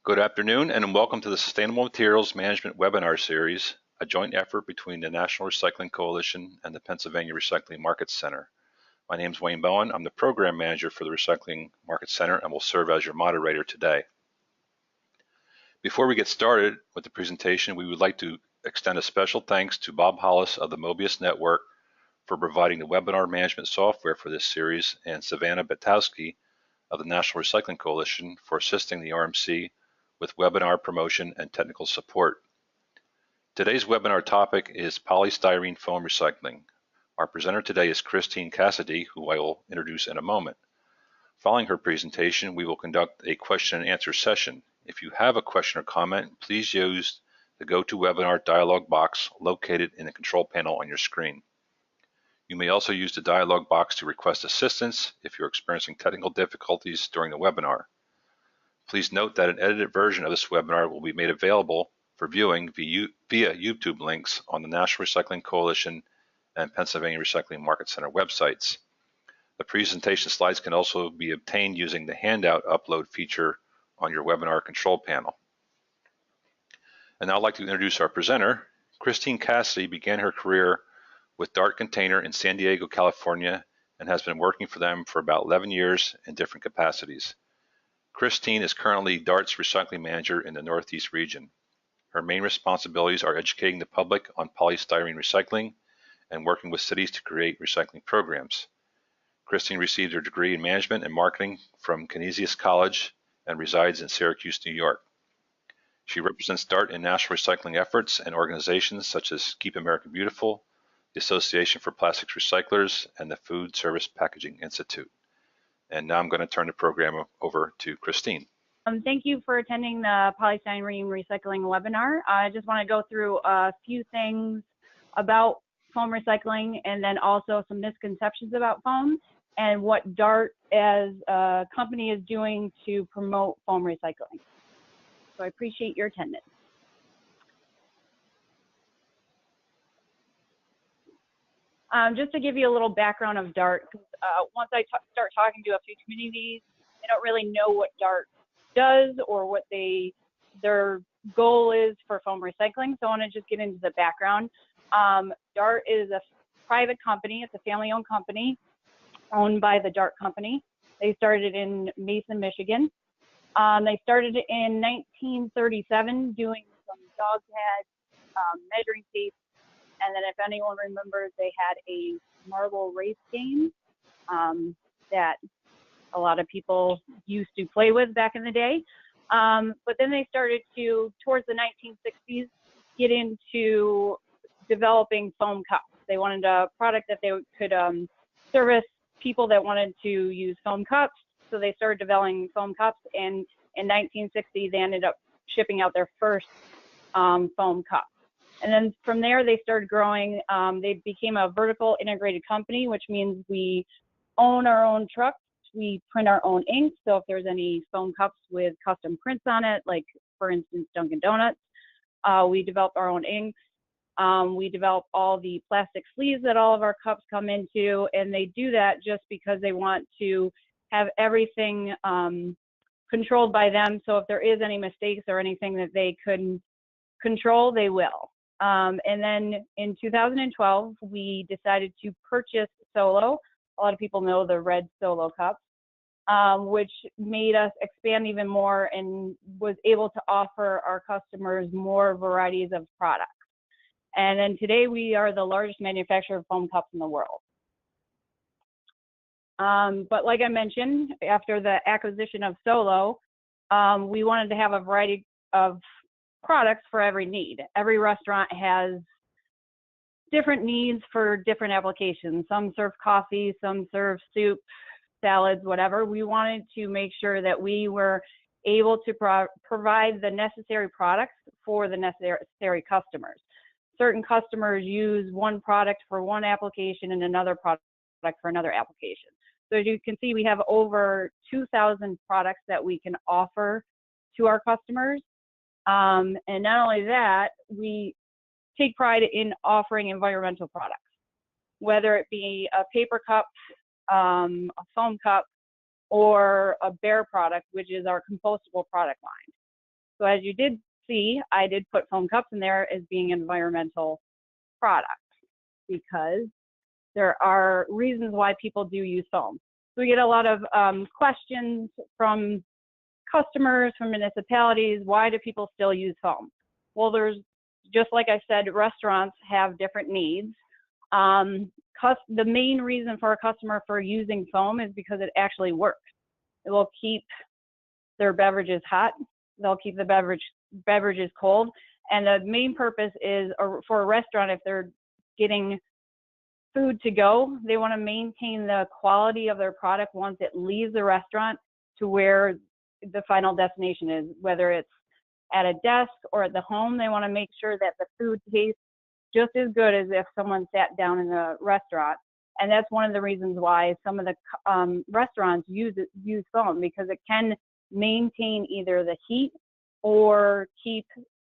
Good afternoon and welcome to the Sustainable Materials Management webinar series, a joint effort between the National Recycling Coalition and the Pennsylvania Recycling Market Center. My name is Wayne Bowen. I'm the Program Manager for the Recycling Market Center and will serve as your moderator today. Before we get started with the presentation, we would like to extend a special thanks to Bob Hollis of the Mobius Network for providing the webinar management software for this series, and Savannah Batowski of the National Recycling Coalition for assisting the RMC with webinar promotion and technical support. Today's webinar topic is polystyrene foam recycling. Our presenter today is Christine Cassidy, who I will introduce in a moment. Following her presentation, we will conduct a question and answer session. If you have a question or comment, please use the GoToWebinar dialog box located in the control panel on your screen. You may also use the dialog box to request assistance if you're experiencing technical difficulties during the webinar. Please note that an edited version of this webinar will be made available for viewing via YouTube links on the National Recycling Coalition and Pennsylvania Recycling Market Center websites. The presentation slides can also be obtained using the handout upload feature on your webinar control panel. And now I'd like to introduce our presenter. Christine Cassidy began her career with Dart Container in San Diego, California, and has been working for them for about 11 years in different capacities. Christine is currently Dart's recycling manager in the Northeast region. Her main responsibilities are educating the public on polystyrene recycling and working with cities to create recycling programs. Christine received her degree in management and marketing from Canisius College and resides in Syracuse, New York. She represents Dart in national recycling efforts and organizations such as Keep America Beautiful, the Association for Plastics Recyclers, and the Food Service Packaging Institute. And now I'm going to turn the program over to Christine. Thank you for attending the polystyrene recycling webinar. I just want to go through a few things about foam recycling and then also some misconceptions about foam and what Dart as a company is doing to promote foam recycling. So I appreciate your attendance. Just to give you a little background of Dart, once I start talking to a few communities, they don't really know what Dart does or what their goal is for foam recycling. So I want to just get into the background. Dart is a private company. It's a family-owned company owned by the Dart Company. They started in Mason, Michigan. They started in 1937 doing some dog tags, measuring tapes. And then if anyone remembers, they had a marble race game that a lot of people used to play with back in the day. But then they started to, towards the 1960s, get into developing foam cups. They wanted a product that they could service people that wanted to use foam cups. So they started developing foam cups. And in 1960, they ended up shipping out their first foam cup. And then from there, they started growing. They became a vertical integrated company, which means we own our own trucks. We print our own ink. So if there's any foam cups with custom prints on it, like for instance, Dunkin' Donuts, we develop our own ink. We develop all the plastic sleeves that all of our cups come into, and they do that just because they want to have everything controlled by them. So if there is any mistakes or anything that they couldn't control, they will. And then in 2012, we decided to purchase Solo. A lot of people know the red Solo cups, which made us expand even more and was able to offer our customers more varieties of products. And then today we are the largest manufacturer of foam cups in the world. But like I mentioned, after the acquisition of Solo, we wanted to have a variety of products for every need. Every restaurant has different needs for different applications. Some serve coffee, some serve soup, salads, whatever. We wanted to make sure that we were able to provide the necessary products for the necessary customers. Certain customers use one product for one application and another product for another application. So as you can see, we have over 2,000 products that we can offer to our customers. And not only that, we take pride in offering environmental products, whether it be a paper cup, a foam cup, or a bare product, which is our compostable product line. So as you did see, I did put foam cups in there as being environmental products because there are reasons why people do use foam. So we get a lot of questions from customers, from municipalities, why do people still use foam? Well, there's, just like I said, restaurants have different needs. The main reason for a customer for using foam is because it actually works. It will keep their beverages hot. They'll keep the beverages cold. And the main purpose is for a restaurant, if they're getting food to go, they want to maintain the quality of their product once it leaves the restaurant to where the final destination is, whether it's at a desk or at the home. They want to make sure that the food tastes just as good as if someone sat down in a restaurant. And that's one of the reasons why some of the restaurants use foam, because it can maintain either the heat or keep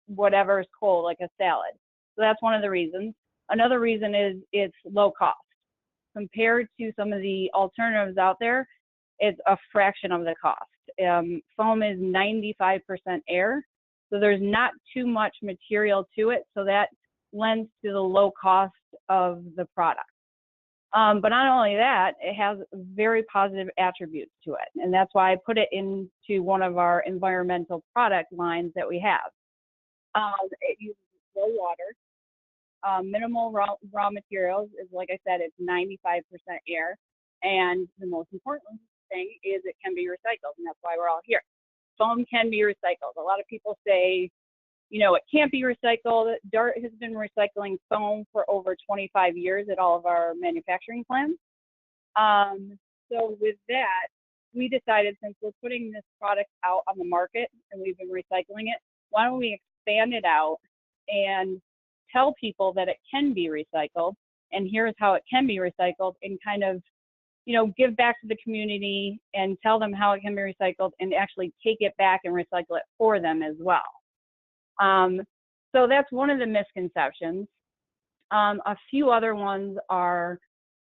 whatever's cold, like a salad. So that's one of the reasons. Another reason is it's low cost. Compared to some of the alternatives out there, it's a fraction of the cost. Foam is 95% air, so there's not too much material to it, so that lends to the low cost of the product. But not only that, it has very positive attributes to it, and that's why I put it into one of our environmental product lines that we have. It uses low water, minimal raw materials. Is, like I said, it's 95% air, and the most important thing is it can be recycled, and that's why we're all here. Foam can be recycled. A lot of people say, you know, it can't be recycled. DART has been recycling foam for over 25 years at all of our manufacturing plants. So with that, we decided, since we're putting this product out on the market and we've been recycling it, why don't we expand it out and tell people that it can be recycled, and here's how it can be recycled, and kind of, you know, give back to the community and tell them how it can be recycled and actually take it back and recycle it for them as well. So that's one of the misconceptions. A few other ones are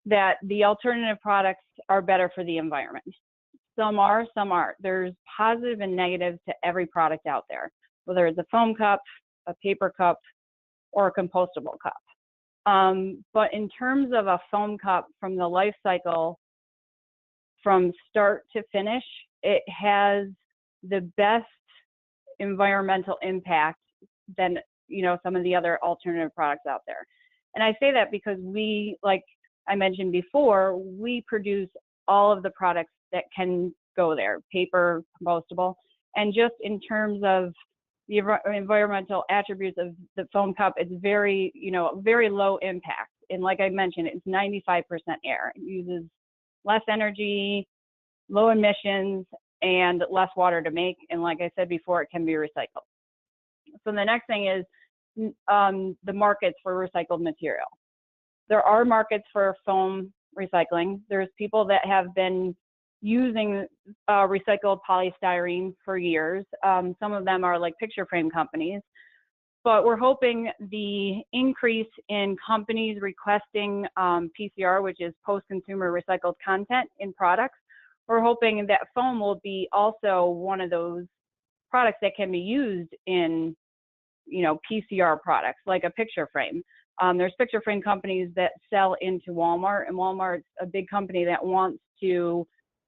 that the alternative products are better for the environment. Some are, some aren't. There's positive and negatives to every product out there, whether it's a foam cup, a paper cup, or a compostable cup. But in terms of a foam cup, from the life cycle, from start to finish, it has the best environmental impact than, you know, some of the other alternative products out there. And I say that because we, like I mentioned before, we produce all of the products that can go there, paper, compostable, and just in terms of the environmental attributes of the foam cup, it's very, you know, very low impact. And like I mentioned, it's 95% air. It uses less energy, low emissions, and less water to make. And like I said before, it can be recycled. So the next thing is the markets for recycled material. There are markets for foam recycling. There's people that have been using recycled polystyrene for years. Some of them are like picture frame companies. But we're hoping the increase in companies requesting PCR, which is post-consumer recycled content in products, we're hoping that foam will be also one of those products that can be used in, you know, PCR products, like a picture frame. There's picture frame companies that sell into Walmart, and Walmart's a big company that wants to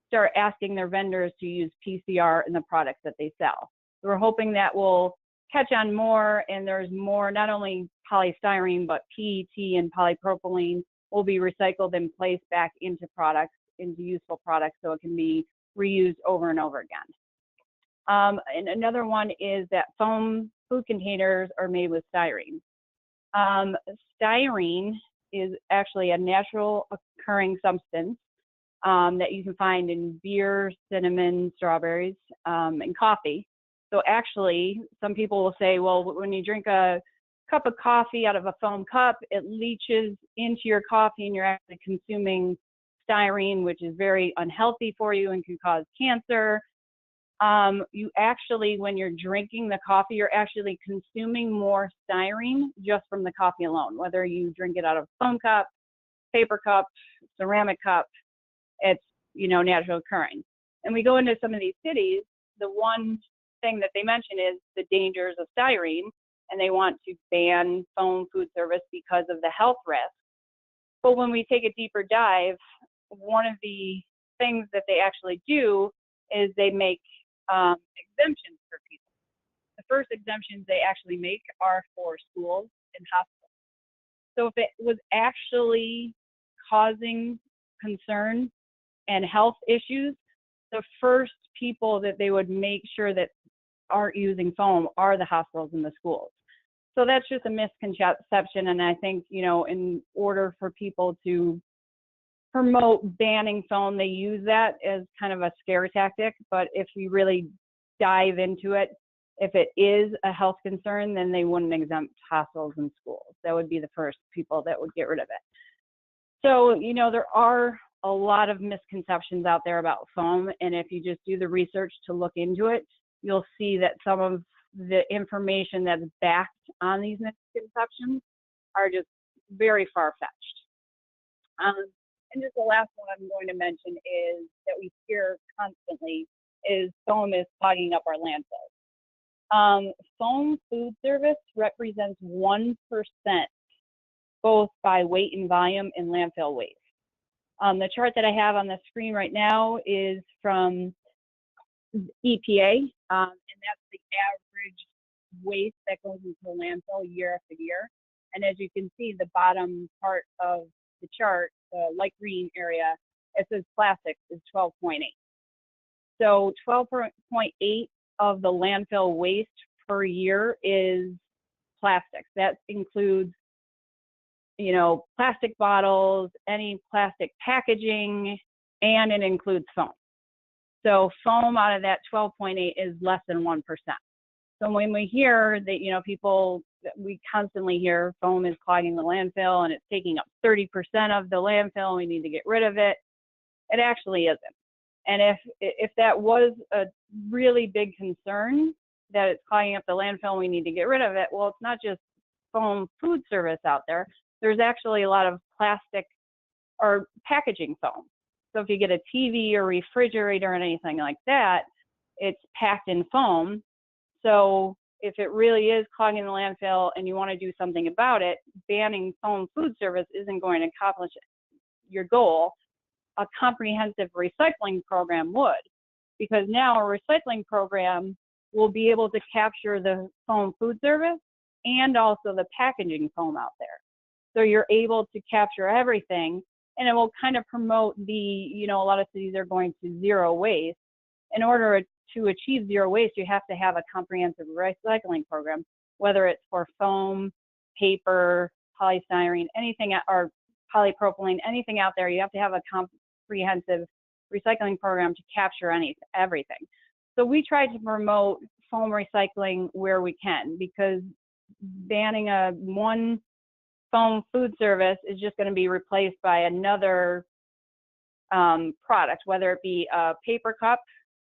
start asking their vendors to use PCR in the products that they sell. So we're hoping that will catch on more, and there's more, not only polystyrene, but PET and polypropylene will be recycled and placed back into products, into useful products, so it can be reused over and over again. And another one is that foam food containers are made with styrene. Styrene is actually a natural occurring substance that you can find in beer, cinnamon, strawberries, and coffee. So actually, some people will say, well, when you drink a cup of coffee out of a foam cup, it leaches into your coffee and you're actually consuming styrene, which is very unhealthy for you and can cause cancer. You actually, when you're drinking the coffee, you're actually consuming more styrene just from the coffee alone, whether you drink it out of a foam cup, paper cup, ceramic cup, it's, you know, natural occurring. And we go into some of these cities, the one thing that they mention is the dangers of styrene, and they want to ban foam food service because of the health risk. But when we take a deeper dive, one of the things that they actually do is they make exemptions for people. The first exemptions they actually make are for schools and hospitals. So if it was actually causing concern and health issues, the first people that they would make sure that aren't using foam are the hospitals and the schools. So that's just a misconception, and I think, you know, in order for people to promote banning foam, they use that as kind of a scare tactic. But if you really dive into it, if it is a health concern, then they wouldn't exempt hospitals and schools. That would be the first people that would get rid of it. So, you know, there are a lot of misconceptions out there about foam, and if you just do the research to look into it, you'll see that some of the information that's backed on these misconceptions are just very far-fetched. And just the last one I'm going to mention is that we hear constantly is foam is clogging up our landfills. Foam food service represents 1%, both by weight and volume, in landfill waste. The chart that I have on the screen right now is from EPA, and that's the average waste that goes into the landfill year after year. And as you can see, the bottom part of the chart, the light green area, it says plastics is 12.8. So 12.8 of the landfill waste per year is plastics. That includes, you know, plastic bottles, any plastic packaging, and it includes foam. So foam out of that 12.8 is less than 1%. So when we hear that, you know, we constantly hear foam is clogging the landfill and it's taking up 30% of the landfill, we need to get rid of it. It actually isn't. And if that was a really big concern that it's clogging up the landfill and we need to get rid of it, well, it's not just foam food service out there. There's actually a lot of plastic or packaging foam. So if you get a TV or refrigerator and anything like that, it's packed in foam. So if it really is clogging the landfill and you want to do something about it, banning foam food service isn't going to accomplish your goal. A comprehensive recycling program would, because now a recycling program will be able to capture the foam food service and also the packaging foam out there. So you're able to capture everything, and it will kind of promote the, you know, a lot of cities are going to zero waste. In order to achieve zero waste, you have to have a comprehensive recycling program, whether it's for foam, paper, polystyrene, anything, or polypropylene, anything out there. You have to have a comprehensive recycling program to capture everything. So we try to promote foam recycling where we can, because banning one foam food service is just going to be replaced by another product, whether it be a paper cup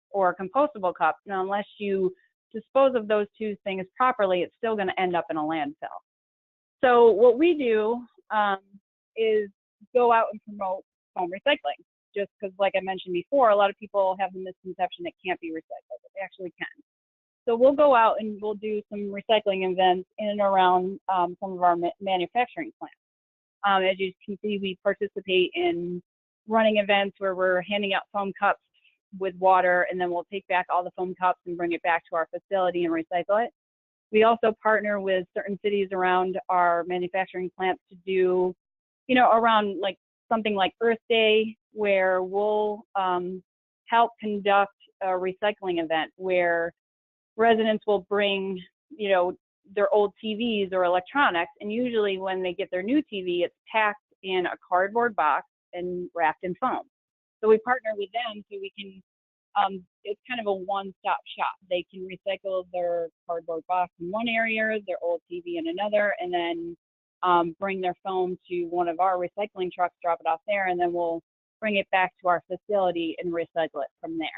or a compostable cup. Now, unless you dispose of those two things properly, it's still going to end up in a landfill. So what we do is go out and promote foam recycling, just because, like I mentioned before, a lot of people have the misconception it can't be recycled, but it actually can. So we'll go out and we'll do some recycling events in and around some of our manufacturing plants. As you can see, we participate in running events where we're handing out foam cups with water, and then we'll take back all the foam cups and bring it back to our facility and recycle it. We also partner with certain cities around our manufacturing plants to do, you know, around like something like Earth Day, where we'll help conduct a recycling event where residents will bring, you know, their old TVs or electronics, and usually when they get their new TV, it's packed in a cardboard box and wrapped in foam. So we partner with them so we can, it's kind of a one-stop shop. They can recycle their cardboard box in one area, their old TV in another, and then bring their foam to one of our recycling trucks, drop it off there, and then we'll bring it back to our facility and recycle it from there.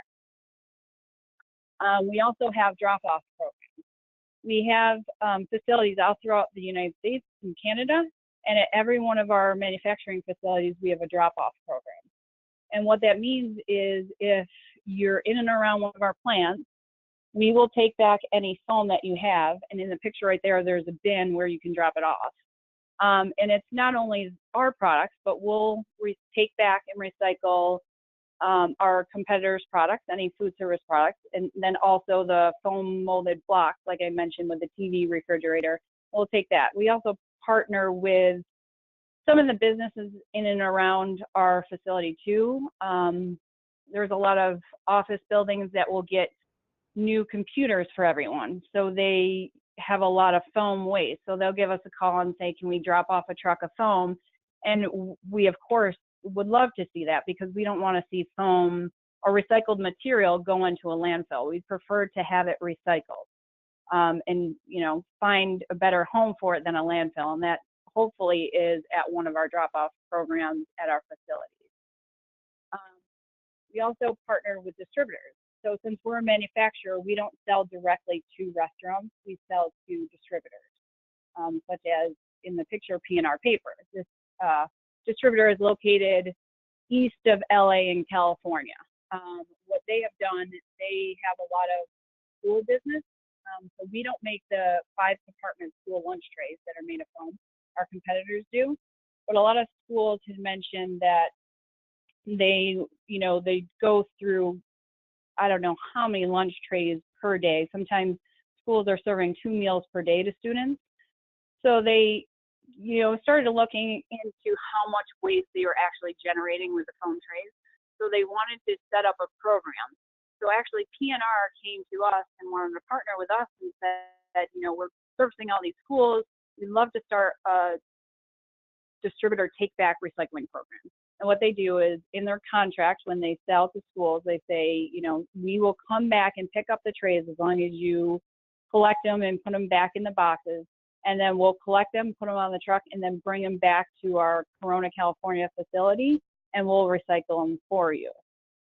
We also have drop-off programs. We have facilities all throughout the United States and Canada, and at every one of our manufacturing facilities, we have a drop-off program. And what that means is if you're in and around one of our plants, we will take back any foam that you have, and in the picture right there, there's a bin where you can drop it off. And it's not only our products, but we'll take back and recycle our competitors' products, any food service products, and then also the foam molded blocks, like I mentioned with the TV refrigerator, we'll take that. We also partner with some of the businesses in and around our facility too. There's a lot of office buildings that will get new computers for everyone. So they have a lot of foam waste. So they'll give us a call and say, can we drop off a truck of foam? And we, of course, would love to see that, because we don't want to see foam or recycled material go into a landfill. We prefer to have it recycled and, you know, find a better home for it than a landfill. And that hopefully is at one of our drop-off programs at our facilities. We also partner with distributors. So since we're a manufacturer, we don't sell directly to restaurants. We sell to distributors, such as in the picture, P&R Paper. This distributor is located east of LA in California. What they have done, they have a lot of school business. So we don't make the 5-compartment school lunch trays that are made of foam. Our competitors do. But a lot of schools have mentioned that they, you know, they go through, I don't know how many lunch trays per day. Sometimes schools are serving 2 meals per day to students. So they, you know, started looking into how much waste they were actually generating with the foam trays. So they wanted to set up a program. So actually P&R came to us and wanted to partner with us and said, you know, we're servicing all these schools. We'd love to start a distributor take-back recycling program. And what they do is, in their contract, when they sell to schools, they say, you know, we will come back and pick up the trays as long as you collect them and put them back in the boxes. And then we'll collect them, put them on the truck, and then bring them back to our Corona, California facility, and we'll recycle them for you.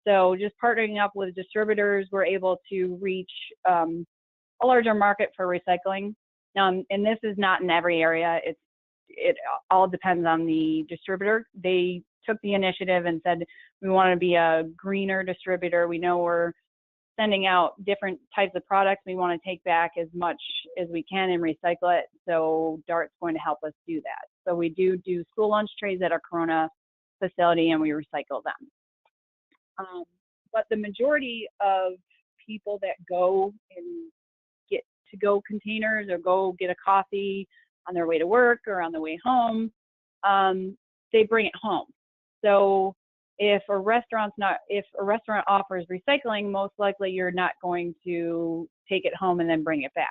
So just partnering up with distributors, we're able to reach a larger market for recycling. And this is not in every area. It all depends on the distributor. They took the initiative and said, we want to be a greener distributor. We know we're sending out different types of products. We want to take back as much as we can and recycle it. So DART's going to help us do that. So we do school lunch trays at our Corona facility, and we recycle them. But the majority of people that go and get to-go containers or go get a coffee on their way to work or on their way home, they bring it home. So if a restaurant offers recycling, most likely you're not going to take it home and then bring it back.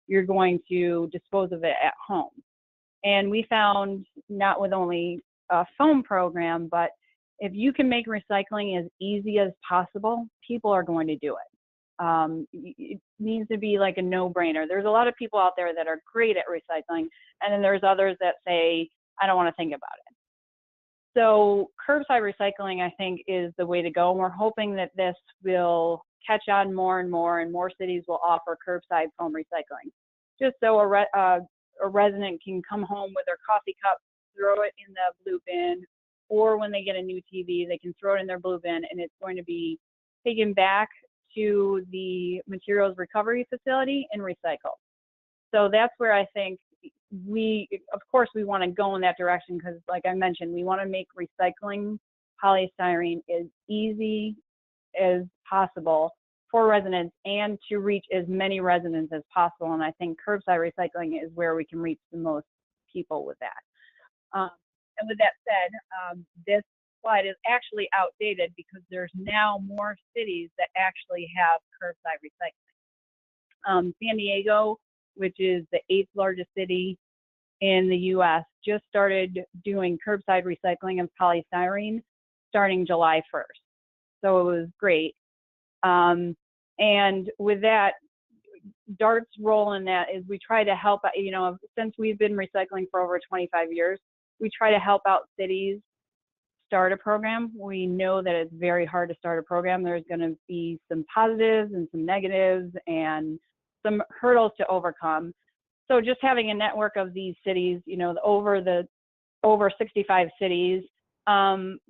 You're going to dispose of it at home. And we found, not with only a foam program, but if you can make recycling as easy as possible, people are going to do it. It needs to be like a no-brainer. There's a lot of people out there that are great at recycling, and then there's others that say, I don't want to think about it. So curbside recycling, I think, is the way to go. And we're hoping that this will catch on more and more cities will offer curbside foam recycling. Just so a resident can come home with their coffee cup, throw it in the blue bin, or when they get a new TV, they can throw it in their blue bin, and it's going to be taken back to the materials recovery facility and recycled. So that's where I think of course, we want to go in that direction, because like I mentioned, we want to make recycling polystyrene as easy as possible for residents and to reach as many residents as possible. And I think curbside recycling is where we can reach the most people with that. And with that said, this slide is actually outdated because there's now more cities that actually have curbside recycling. San Diego, which is the 8th largest city in the US, just started doing curbside recycling of polystyrene starting July 1st. So it was great. And with that, DART's role in that is we try to help, you know, since we've been recycling for over 25 years, we try to help out cities start a program. We know that it's very hard to start a program. There's going to be some positives and some negatives and some hurdles to overcome. So just having a network of these cities, you know, over 65 cities,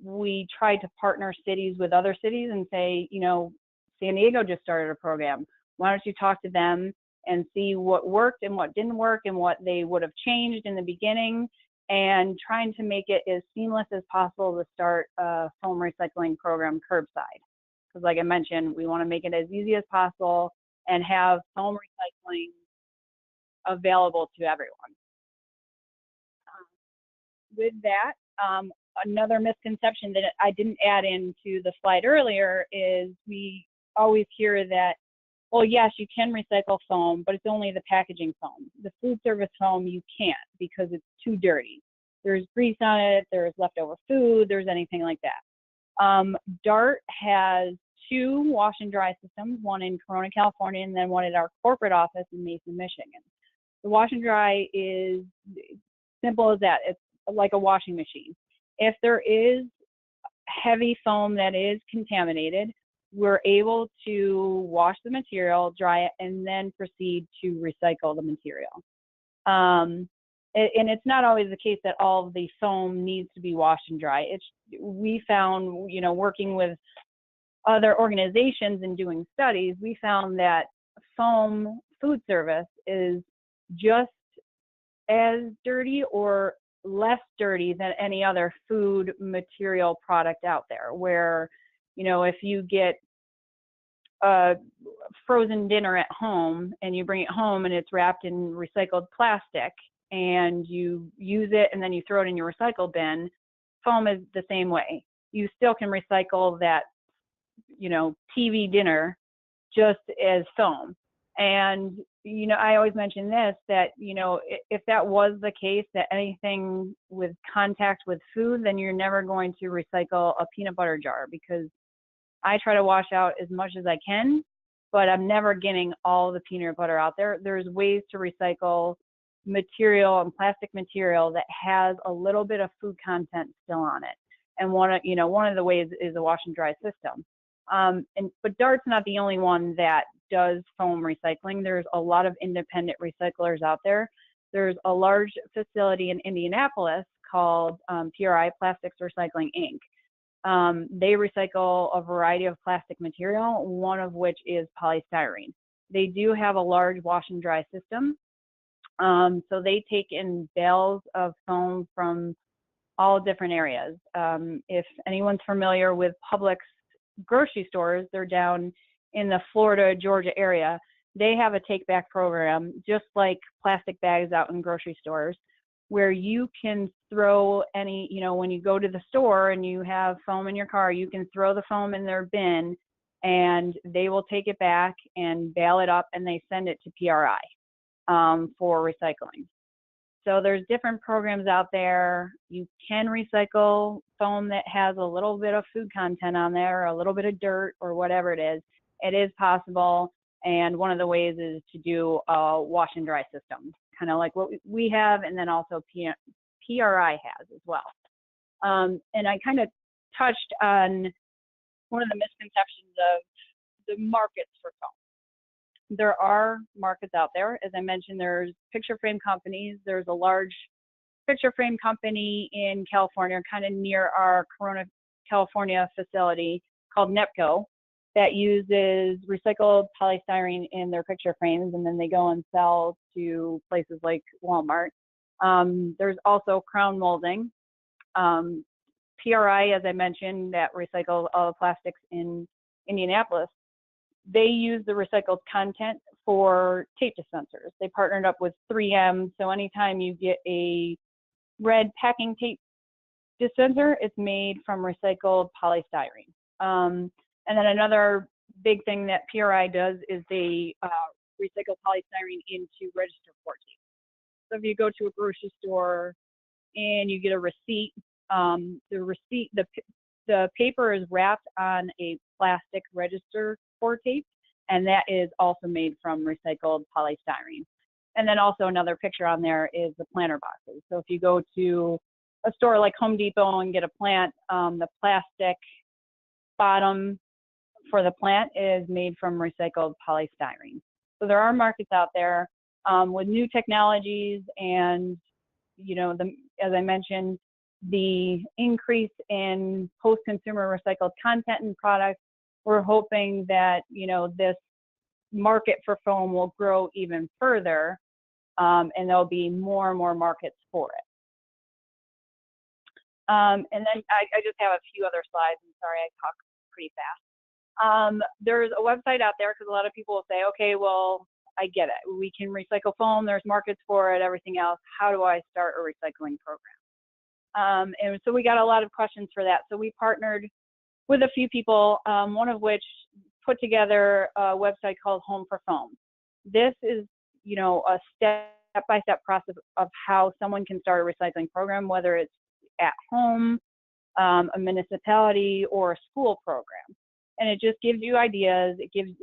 we try to partner cities with other cities and say, you know, San Diego just started a program. Why don't you talk to them and see what worked and what didn't work and what they would have changed in the beginning, and trying to make it as seamless as possible to start a foam recycling program curbside. Because like I mentioned, we want to make it as easy as possible and have foam recycling available to everyone. With that, another misconception that I didn't add into the slide earlier is we always hear that, well, yes, you can recycle foam, but it's only the packaging foam. The food service foam, you can't because it's too dirty. There's grease on it, there's leftover food, there's anything like that. DART has 2 wash and dry systems, one in Corona, California, and then one at our corporate office in Mason, Michigan. The wash and dry is simple as that. It's like a washing machine. If there is heavy foam that is contaminated, we're able to wash the material, dry it, and then proceed to recycle the material. And it's not always the case that all of the foam needs to be washed and dry. We found, you know, working with other organizations and doing studies, we found that foam food service is just as dirty or less dirty than any other food material product out there, where, you know, if you get a frozen dinner at home and you bring it home and it's wrapped in recycled plastic and you use it and then you throw it in your recycle bin, foam is the same way. You still can recycle that, you know, TV dinner just as foam. And, you know, I always mention this, that, you know, if that was the case, that anything with contact with food, then you're never going to recycle a peanut butter jar, because I try to wash out as much as I can, but I'm never getting all the peanut butter out there. There's ways to recycle material and plastic material that has a little bit of food content still on it. And one of the ways is a wash and dry system. But DART's not the only one that does foam recycling. There's a lot of independent recyclers out there. There's a large facility in Indianapolis called PRI, Plastics Recycling Inc. They recycle a variety of plastic material, one of which is polystyrene. They do have a large wash and dry system. So they take in bales of foam from all different areas. If anyone's familiar with Publix grocery stores, they're down in the Florida, Georgia area. They have a take back program, just like plastic bags out in grocery stores, where you can throw any, you know, when you go to the store and you have foam in your car, you can throw the foam in their bin and they will take it back and bale it up and they send it to PRI for recycling. So there's different programs out there. You can recycle foam that has a little bit of food content on there, or a little bit of dirt, or whatever it is. It is possible. And one of the ways is to do a wash and dry system, kind of like what we have, and then also PRI has as well. And I kind of touched on one of the misconceptions of the markets for foam. There are markets out there. As I mentioned, there's picture frame companies. There's a large picture frame company in California, kind of near our Corona, California facility, called NEPCO, that uses recycled polystyrene in their picture frames, and then they go and sell to places like Walmart. There's also Crown Molding. PRI, as I mentioned, that recycles all the plastics in Indianapolis. They use the recycled content for tape dispensers. They partnered up with 3M, so anytime you get a red packing tape dispenser, it's made from recycled polystyrene. And then another big thing that PRI does is they recycle polystyrene into register port tape. So if you go to a grocery store and you get a receipt, the paper is wrapped on a plastic register port tape, and that is also made from recycled polystyrene. And then also another picture on there is the planter boxes. So if you go to a store like Home Depot and get a plant, the plastic bottom for the plant is made from recycled polystyrene. So there are markets out there with new technologies, and, you know, as I mentioned, the increase in post-consumer recycled content in products. We're hoping that, you know, this market for foam will grow even further, and there'll be more and more markets for it. And then I just have a few other slides. I'm sorry, I talk pretty fast. There's a website out there because a lot of people will say, okay, well, I get it. We can recycle foam. There's markets for it, everything else. How do I start a recycling program? And so we got a lot of questions for that. So we partnered with a few people, one of which put together a website called Home for Foam. This is, you know, a step-by-step process of how someone can start a recycling program, whether it's at home, a municipality, or a school program. And it just gives you ideas.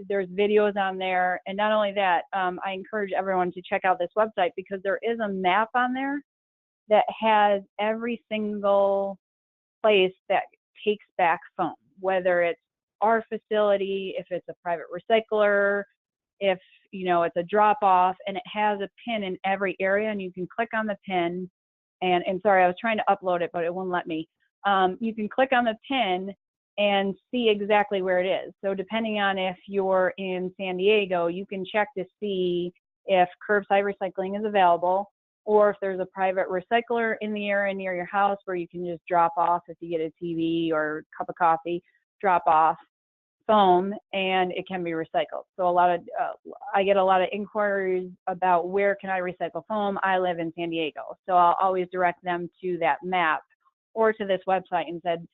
There's videos on there. And not only that, I encourage everyone to check out this website because there is a map on there that has every single place that takes back foam, whether it's our facility, if it's a private recycler, if, you know, it's a drop-off, and it has a pin in every area, and you can click on the pin. And sorry, I was trying to upload it, but it won't let me. You can click on the pin and see exactly where it is. So depending on if you're in San Diego, you can check to see if curbside recycling is available, or if there's a private recycler in the area near your house where you can just drop off if you get a TV or a cup of coffee, drop off foam and it can be recycled. So I get a lot of inquiries about where can I recycle foam. I live in San Diego, so I'll always direct them to that map or to this website and said,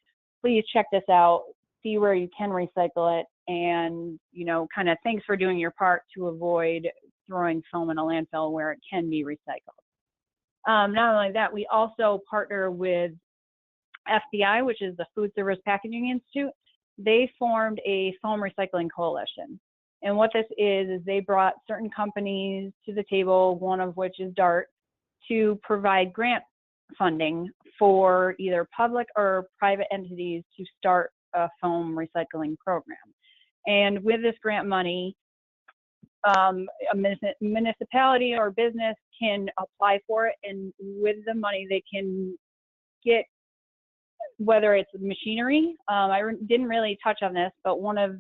please check this out, see where you can recycle it, and, you know, kind of thanks for doing your part to avoid throwing foam in a landfill where it can be recycled. Not only that, we also partner with FDI, which is the Food Service Packaging Institute. They formed a foam recycling coalition. And what this is they brought certain companies to the table, one of which is DART, to provide grant funding for either public or private entities to start a foam recycling program. And with this grant money, a municipality or business can apply for it, and with the money they can get, whether it's machinery. I didn't really touch on this, but one of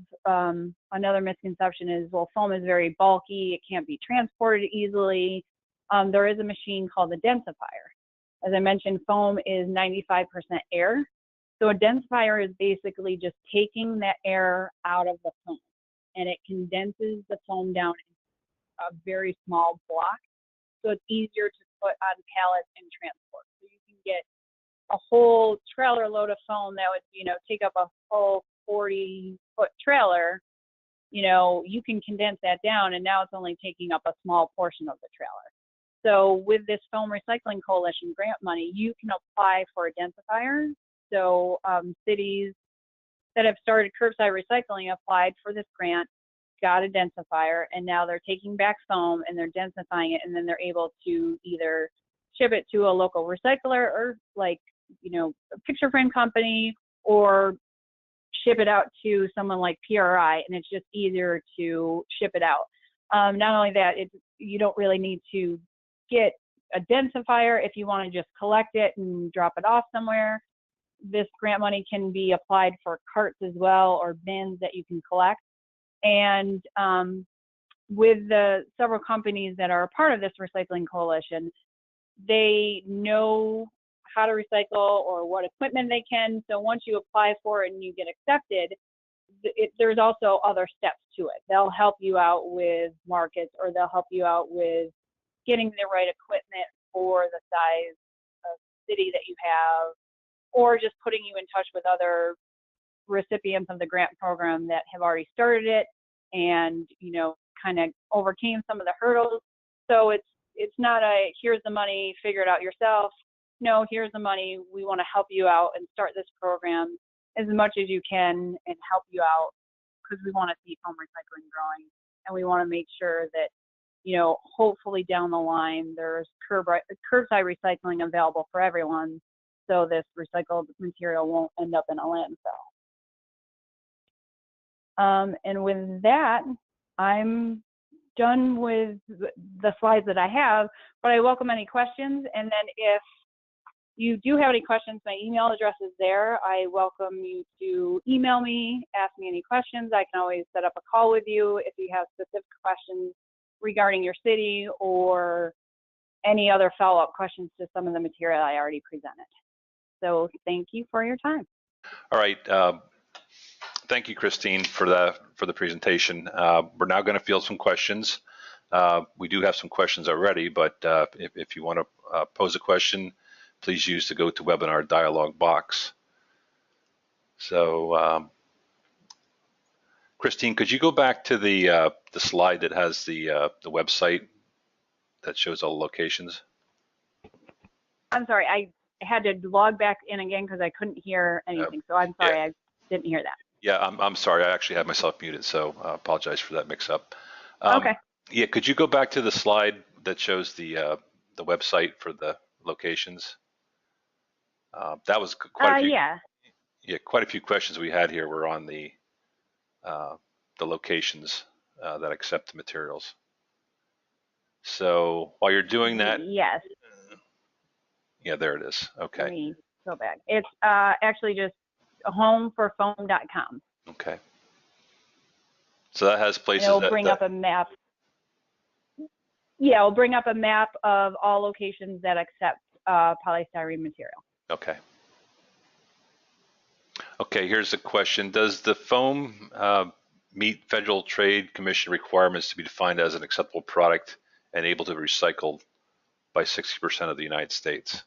another misconception is, well, foam is very bulky, it can't be transported easily. There is a machine called a densifier. As I mentioned, foam is 95% air. So a densifier is basically just taking that air out of the foam, and it condenses the foam down in a very small block. So it's easier to put on pallets and transport. So you can get a whole trailer load of foam that would, you know, take up a whole 40-foot trailer. You know, you can condense that down, and now it's only taking up a small portion of the trailer. So with this Foam Recycling Coalition grant money, you can apply for a densifier. So cities that have started curbside recycling applied for this grant, got a densifier, and now they're taking back foam and they're densifying it, and then they're able to either ship it to a local recycler or, like, you know, a picture frame company, or ship it out to someone like PRI, and it's just easier to ship it out. Not only that, you don't really need to get a densifier if you want to just collect it and drop it off somewhere. This grant money can be applied for carts as well, or bins that you can collect. And with the several companies that are a part of this recycling coalition, they know how to recycle or what equipment they can. So once you apply for it and you get accepted, there's also other steps to it. They'll help you out with markets, or they'll help you out with getting the right equipment for the size of city that you have, or just putting you in touch with other recipients of the grant program that have already started it and, you know, kind of overcame some of the hurdles. So it's not a, here's the money, figure it out yourself. No, here's the money, we want to help you out and start this program as much as you can and help you out, because we want to see foam recycling growing, and we want to make sure that, you know, hopefully down the line there's curbside recycling available for everyone, so this recycled material won't end up in a landfill. And with that, I'm done with the slides that I have, but I welcome any questions. And then if you do have any questions, my email address is there. I welcome you to email me, ask me any questions. I can always set up a call with you if you have specific questions regarding your city or any other follow-up questions to some of the material I already presented. So thank you for your time. All right. Thank you, Christine, for the presentation. We're now going to field some questions. We do have some questions already, but if you want to pose a question, please use the GoToWebinar dialog box. So, Christine, could you go back to the slide that has the website that shows all the locations? I'm sorry, I had to log back in again because I couldn't hear anything. So I'm sorry, I didn't hear that. Yeah, I'm sorry. I actually had myself muted, so I apologize for that mix-up. Okay. Yeah, could you go back to the slide that shows the website for the locations? That was quite a few. Yeah, quite a few questions we had here were on the locations that accept the materials. So while you're doing that, yes. Yeah, there it is. Okay. Let me go back. It's actually just homeforfoam.com. Okay. So that has places. And it'll bring up a map. Yeah, it'll bring up a map of all locations that accept polystyrene material. Okay. Okay, here's a question. Does the foam meet Federal Trade Commission requirements to be defined as an acceptable product and able to be recycled by 60% of the United States?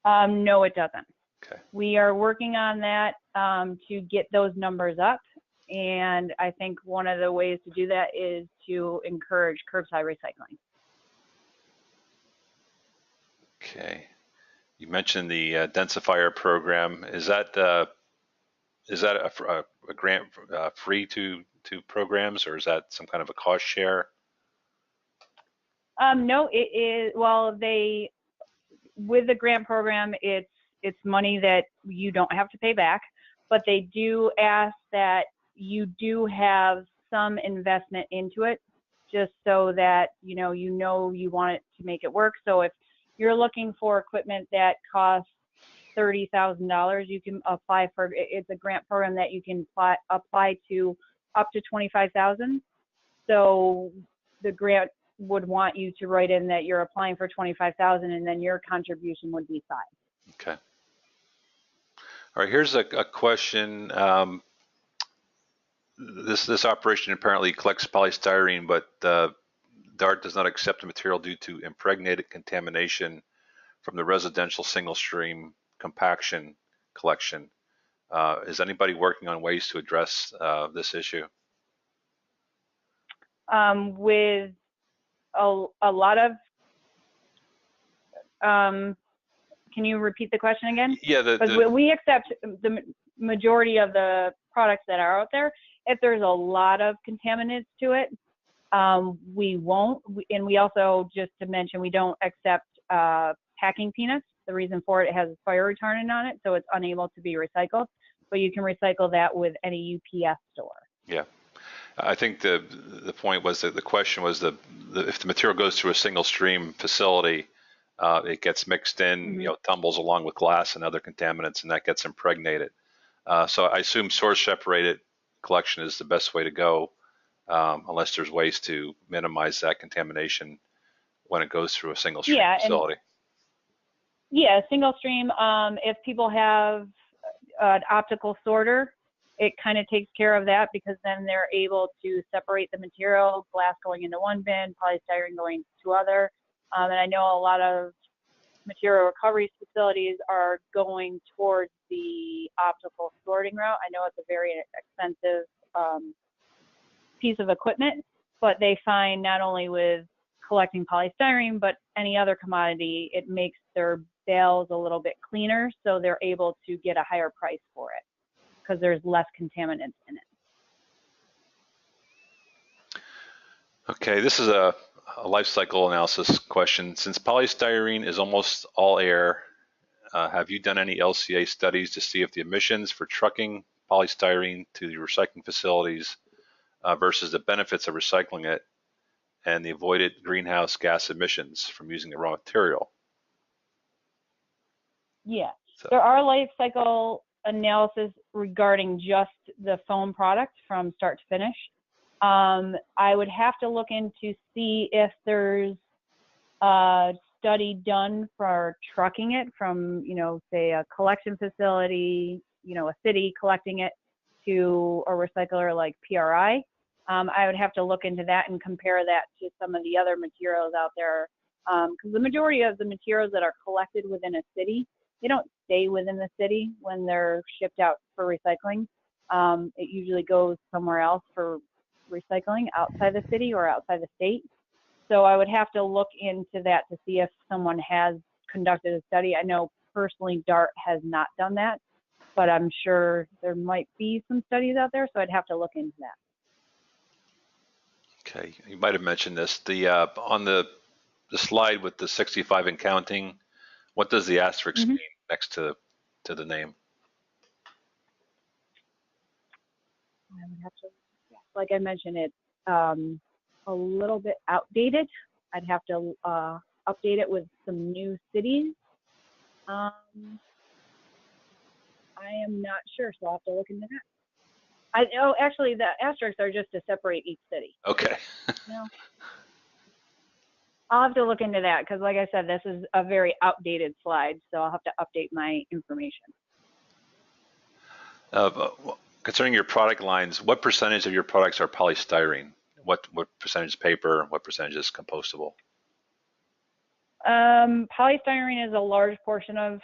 No, it doesn't. Okay. We are working on that to get those numbers up. And I think one of the ways to do that is to encourage curbside recycling. Okay. You mentioned the densifier program. Is that a grant free to programs, or is that some kind of a cost share? No, it is. Well, with the grant program, it's money that you don't have to pay back, but they do ask that you do have some investment into it, just so that you want it to make it work. So if you're looking for equipment that costs $30,000, you can apply for. It's a grant program that you can apply to up to $25,000. So the grant would want you to write in that you're applying for $25,000, and then your contribution would be $5,000. Okay. All right. Here's a question. This operation apparently collects polystyrene, but DART does not accept the material due to impregnated contamination from the residential single stream compaction collection. Is anybody working on ways to address this issue? With a lot of, can you repeat the question again? Yeah, because we accept the majority of the products that are out there. If there's a lot of contaminants to it, we won't. And we also, just to mention, we don't accept packing peanuts. The reason for it has a fire retardant on it, so it's unable to be recycled. But you can recycle that with any UPS store. Yeah. I think the point was that the question was if the material goes through a single stream facility, it gets mixed in, Mm-hmm. Tumbles along with glass and other contaminants, and that gets impregnated. So I assume source separated collection is the best way to go, unless there's ways to minimize that contamination when it goes through a single stream facility. Single stream. If people have an optical sorter, it kind of takes care of that, because then they're able to separate the material, glass going into one bin, polystyrene going to other. And I know a lot of material recovery facilities are going towards the optical sorting route. I know it's a very expensive piece of equipment, but they find not only with collecting polystyrene, but any other commodity, it makes their bales a little bit cleaner, so they're able to get a higher price for it because there's less contaminants in it. Okay, this is a life cycle analysis question. Since polystyrene is almost all air, have you done any LCA studies to see if the emissions for trucking polystyrene to the recycling facilities versus the benefits of recycling it and the avoided greenhouse gas emissions from using the raw material? Yeah, So, there are life cycle analysis regarding just the foam product from start to finish. I would have to look into see if there's a study done for trucking it from, say a collection facility, a city collecting it to a recycler like PRI. I would have to look into that and compare that to some of the other materials out there. Because the majority of the materials that are collected within a city, they don't stay within the city when they're shipped out for recycling. It usually goes somewhere else for recycling outside the city or outside the state. So I would have to look into that to see if someone has conducted a study. I know personally DART has not done that, but I'm sure there might be some studies out there, so I'd have to look into that. okay, you might have mentioned this. On the slide with the 65 and counting, what does the asterisk mean next to the name? I would have to, like I mentioned, it's a little bit outdated. I'd have to update it with some new cities. I am not sure, so I'll have to look into that. Actually, the asterisks are just to separate each city. Okay. I'll have to look into that because, like I said, this is a very outdated slide, so I'll have to update my information. Concerning your product lines, what percentage of your products are polystyrene? What percentage is paper? What percentage is compostable? Polystyrene is a large portion of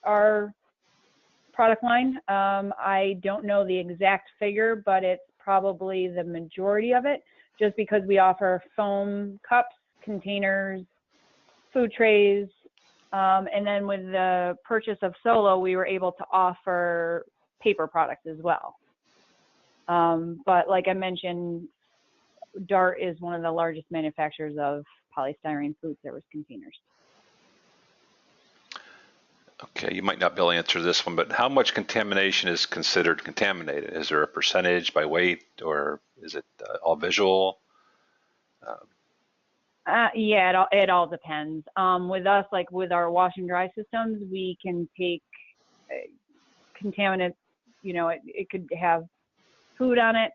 our product line. I don't know the exact figure, but it's probably the majority of it, just because we offer foam cups, containers, food trays, and then with the purchase of Solo, we were able to offer paper products as well. But like I mentioned, DART is one of the largest manufacturers of polystyrene food service containers. Okay, you might not be able to answer this one, but how much contamination is considered contaminated? Is there a percentage by weight, or is it all visual? Yeah, it all depends. With us, like with our wash and dry systems, we can take contaminants, it could have food on it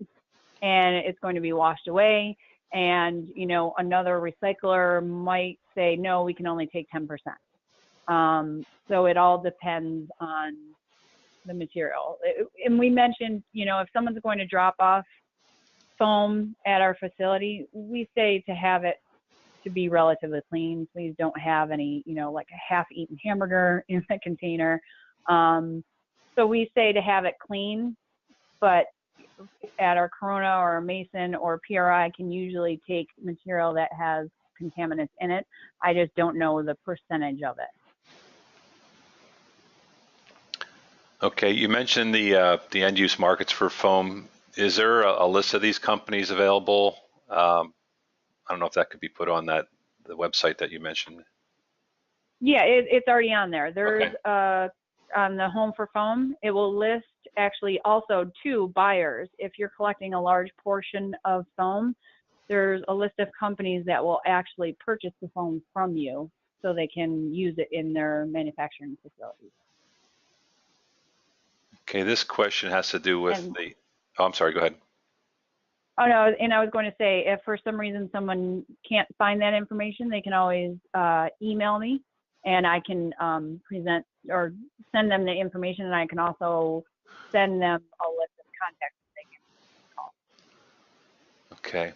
and it's going to be washed away. And, another recycler might say, no, we can only take 10%. So it all depends on the material. And we mentioned, if someone's going to drop off foam at our facility, we say to have it to be relatively clean. Please don't have any, like a half-eaten hamburger in the container. So we say to have it clean, but at our Corona or Mason or PRI can usually take material that has contaminants in it. I just don't know the percentage of it. Okay, you mentioned the end-use markets for foam. Is there a list of these companies available? I don't know if that could be put on the website that you mentioned. Yeah, it's already on there. There's okay. On the Home for Foam, it will list actually also to buyers. If you're collecting a large portion of foam, there's a list of companies that will actually purchase the foam from you so they can use it in their manufacturing facilities. Okay, this question has to do with oh, I'm sorry, go ahead. Oh no, and I was going to say, if for some reason someone can't find that information, they can always email me and I can present or send them the information, and I can also send them a list of contacts that they can call. Okay.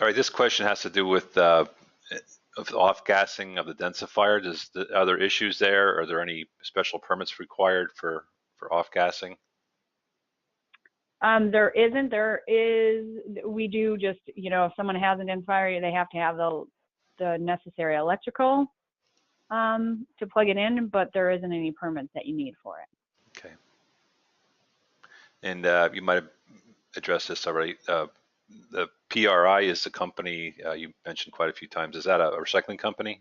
All right, this question has to do with off-gassing of the densifier. Are there issues there? Are there any special permits required for off-gassing? There isn't. There is. We do just, if someone has an densifier, they have to have the necessary electrical to plug it in, but there isn't any permits that you need for it. Okay. And you might have addressed this already. The PRI is the company you mentioned quite a few times. Is that a recycling company?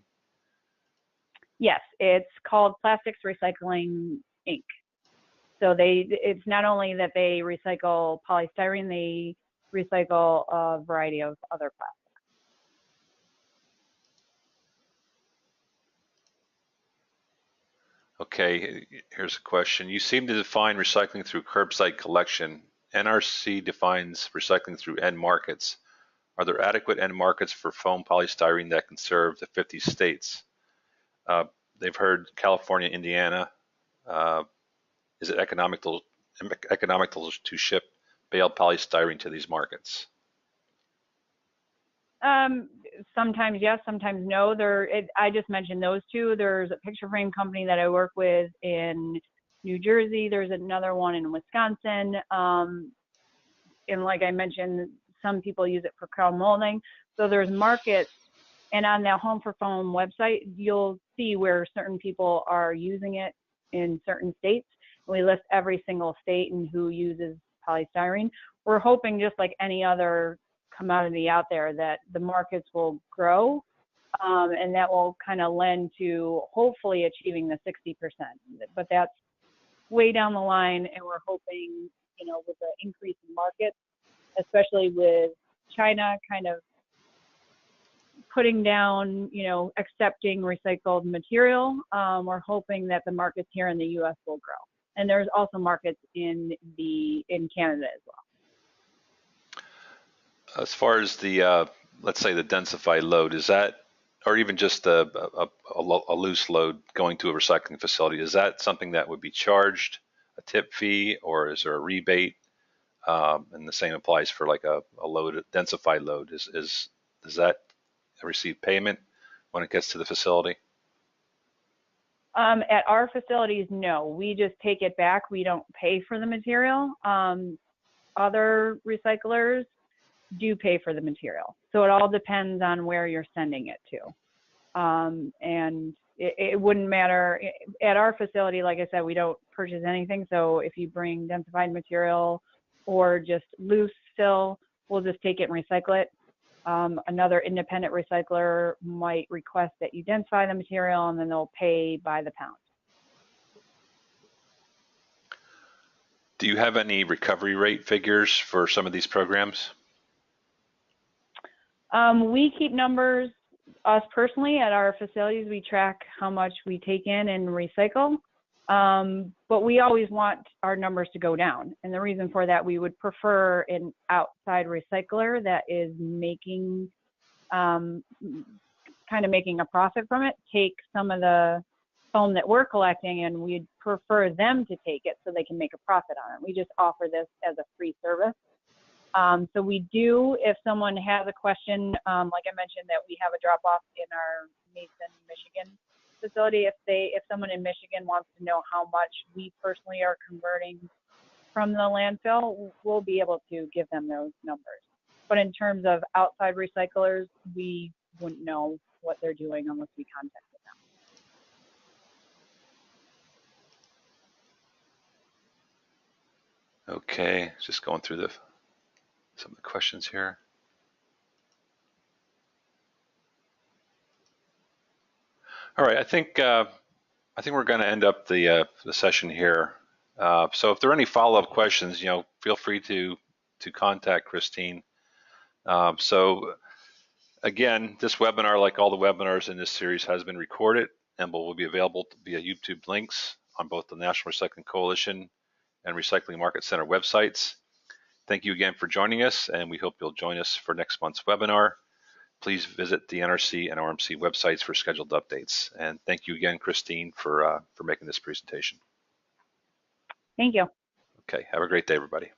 Yes, it's called Plastics Recycling Inc. So it's not only that they recycle polystyrene, they recycle a variety of other plastics. Okay, here's a question. You seem to define recycling through curbside collection. NRC defines recycling through end markets. Are there adequate end markets for foam polystyrene that can serve the 50 states? They've heard California, Indiana. Is it economical to ship baled polystyrene to these markets? Sometimes yes, sometimes no. I just mentioned those two. There's a picture frame company that I work with in New Jersey. There's another one in Wisconsin. And like I mentioned, some people use it for crown molding. So there's markets, and on the Home for Foam website, you'll see where certain people are using it in certain states. We list every single state and who uses polystyrene. We're hoping, just like any other commodity out there, that the markets will grow, and that will kind of lend to hopefully achieving the 60%. But that's way down the line, and we're hoping, with the increase in markets, especially with China kind of putting down, accepting recycled material, we're hoping that the markets here in the U.S. will grow. And there's also markets in Canada as well. As far as the, let's say the densified load, is that, or even just a loose load going to a recycling facility, is that something that would be charged a tip fee, or is there a rebate? And the same applies for like a densified load. Does that receive payment when it gets to the facility? At our facilities, no. We just take it back. We don't pay for the material. Other recyclers do pay for the material. So it all depends on where you're sending it to. And it wouldn't matter. At our facility, like I said, we don't purchase anything. So if you bring densified material or just loose fill, we'll just take it and recycle it. Another independent recycler might request that you densify the material, and then they'll pay by the pound. Do you have any recovery rate figures for some of these programs? We keep numbers, us personally, at our facilities. We track how much we take in and recycle, but we always want our numbers to go down. And the reason for that, we would prefer an outside recycler that is making, kind of making a profit from it, take some of the foam that we're collecting, and we'd prefer them to take it so they can make a profit on it. We just offer this as a free service. So we do, if someone has a question, like I mentioned, that we have a drop-off in our Mason, Michigan facility. If someone in Michigan wants to know how much we personally are converting from the landfill, we'll be able to give them those numbers. But in terms of outside recyclers, we wouldn't know what they're doing unless we contacted them. Okay, just going through some of the questions here. All right, I think we're going to end up the session here. So if there are any follow-up questions, feel free to contact Christine. So again, this webinar, like all the webinars in this series, has been recorded and will be available via YouTube links on both the National Recycling Coalition and Recycling Market Center websites. Thank you again for joining us, and we hope you'll join us for next month's webinar. Please visit the NRC and RMC websites for scheduled updates. And thank you again, Christine, for making this presentation. Thank you. Okay, have a great day, everybody.